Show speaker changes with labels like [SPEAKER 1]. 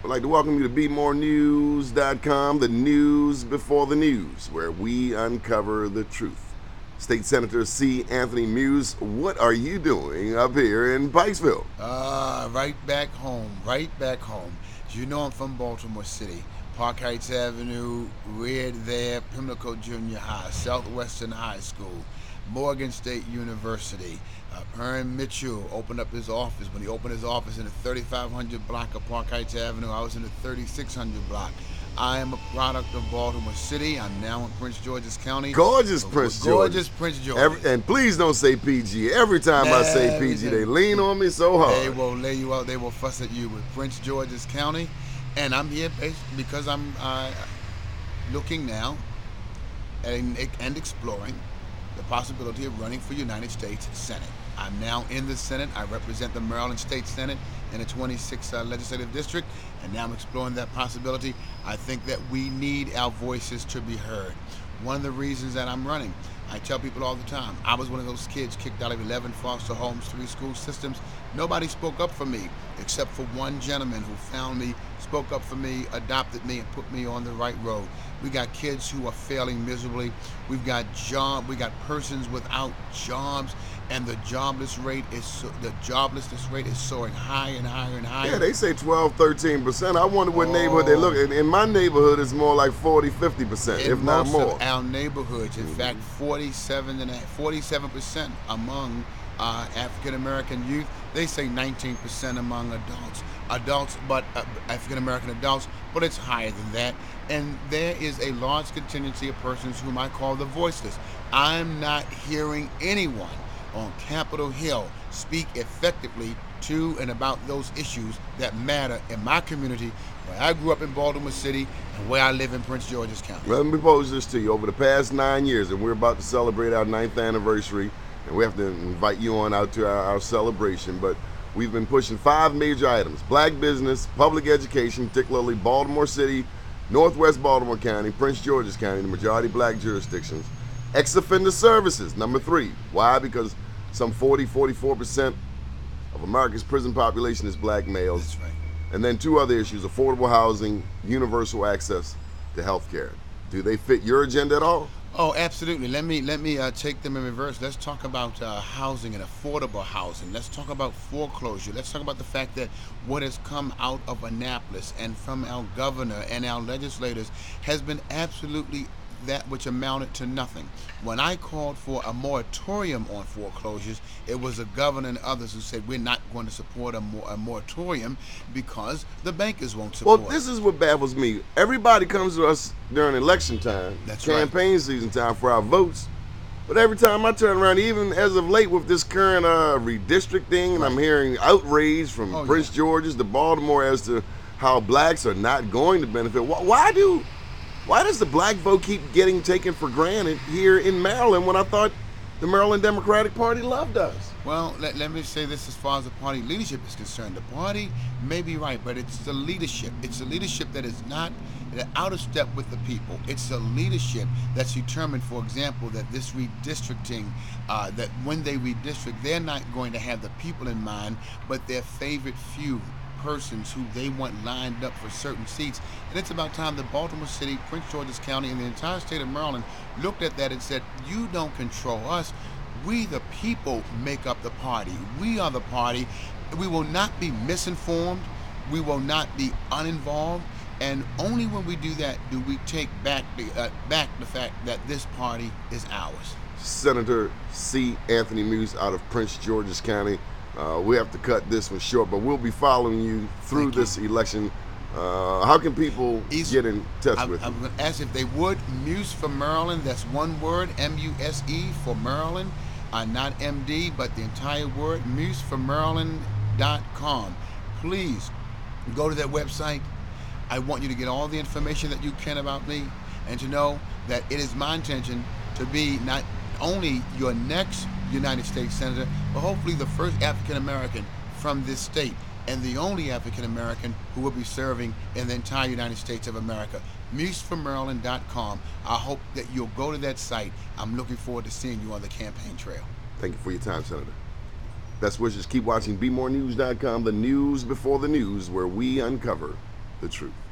[SPEAKER 1] I'd like to welcome you to BeMoreNews.com, the news before the news, where we uncover the truth. State Senator C. Anthony Muse, what are you doing up here in Pikesville?
[SPEAKER 2] Right back home, right back home. As you know, I'm from Baltimore City. Park Heights Avenue, right there, Pimlico Junior High, Southwestern High School, Morgan State University. Aaron Mitchell opened up his office. When he opened his office in the 3500 block of Park Heights Avenue, I was in the 3600 block. I am a product of Baltimore City. I'm now in Prince George's County.
[SPEAKER 1] Gorgeous Prince George.
[SPEAKER 2] Gorgeous Prince George.
[SPEAKER 1] And please don't say PG. Every time I say PG, they lean on me so hard.
[SPEAKER 2] They will lay you out. They will fuss at you with Prince George's County. And I'm here because I'm looking now and exploring the possibility of running for United States Senate. I'm now in the Senate. I represent the Maryland State Senate in the 26th legislative district, and now I'm exploring that possibility. I think that we need our voices to be heard. One of the reasons that I'm running, I tell people all the time, I was one of those kids kicked out of 11 foster homes, 3 school systems. Nobody spoke up for me except for one gentleman who found me, spoke up for me, adopted me, and put me on the right road. We got kids who are failing miserably. We got persons without jobs, and the joblessness rate is soaring higher and higher and higher.
[SPEAKER 1] Yeah, they say 12, 13%. I wonder what neighborhood they look at. In my neighborhood, it's more like 40, 50%, if not more.
[SPEAKER 2] In most of our neighborhoods, in fact, 47% among African American youth. They say 19% among but African American adults, but it's higher than that. And there is a large contingency of persons whom I call the voiceless. I'm not hearing anyone on Capitol Hill speak effectively to and about those issues that matter in my community, where I grew up in Baltimore City and where I live in Prince George's County.
[SPEAKER 1] Let me pose this to you. Over the past 9 years, and we're about to celebrate our 9th anniversary, and we have to invite you on out to our celebration, but we've been pushing 5 major items: black business, public education, particularly Baltimore City, Northwest Baltimore County, Prince George's County, the majority black jurisdictions, ex-offender services, number 3. Why? Because some 44% of America's prison population is black males.
[SPEAKER 2] That's right.
[SPEAKER 1] And then 2 other issues: affordable housing, universal access to health care. Do they fit your agenda at all?
[SPEAKER 2] Oh, absolutely. Let me take them in reverse. Let's talk about housing and affordable housing. Let's talk about foreclosure. Let's talk about the fact that what has come out of Annapolis and from our governor and our legislators has been absolutely that which amounted to nothing. When I called for a moratorium on foreclosures, it was the governor and others who said we're not going to support a moratorium because the bankers won't support it.
[SPEAKER 1] Well, this is what baffles me. Everybody comes to us during election time, campaign season time for our votes. But every time I turn around, even as of late with this current redistricting, and I'm hearing outrage from Prince George's to Baltimore as to how blacks are not going to benefit. Why does the black vote keep getting taken for granted here in Maryland when I thought the Maryland Democratic Party loved us?
[SPEAKER 2] Well, let me say this as far as the party leadership is concerned. The party may be right, but it's the leadership. It's the leadership that is not out of step with the people. It's the leadership that's determined, for example, that this redistricting, that when they redistrict, they're not going to have the people in mind, but their favorite few persons who they want lined up for certain seats. And it's about time that Baltimore City, Prince George's County, and the entire state of Maryland looked at that and said, you don't control us. We the people make up the party. We are the party. We will not be misinformed. We will not be uninvolved. And only when we do that do we take back the fact that this party is ours.
[SPEAKER 1] Senator C. Anthony Muse out of Prince George's County. We have to cut this one short, but we'll be following you through this election. How can people get in touch with you?
[SPEAKER 2] I'm going to ask if they would. Muse for Maryland, that's one word, M-U-S-E for Maryland, not M-D, but the entire word, museformaryland.com. Please go to that website. I want you to get all the information that you can about me and to know that it is my intention to be not only your next United States Senator, but hopefully the first African American from this state and the only African American who will be serving in the entire United States of America. museformaryland.com. I hope that you'll go to that site. I'm looking forward to seeing you on the campaign trail.
[SPEAKER 1] Thank you for your time, Senator. Best wishes. Keep watching BeMoreNews.com, the news before the news, where we uncover the truth.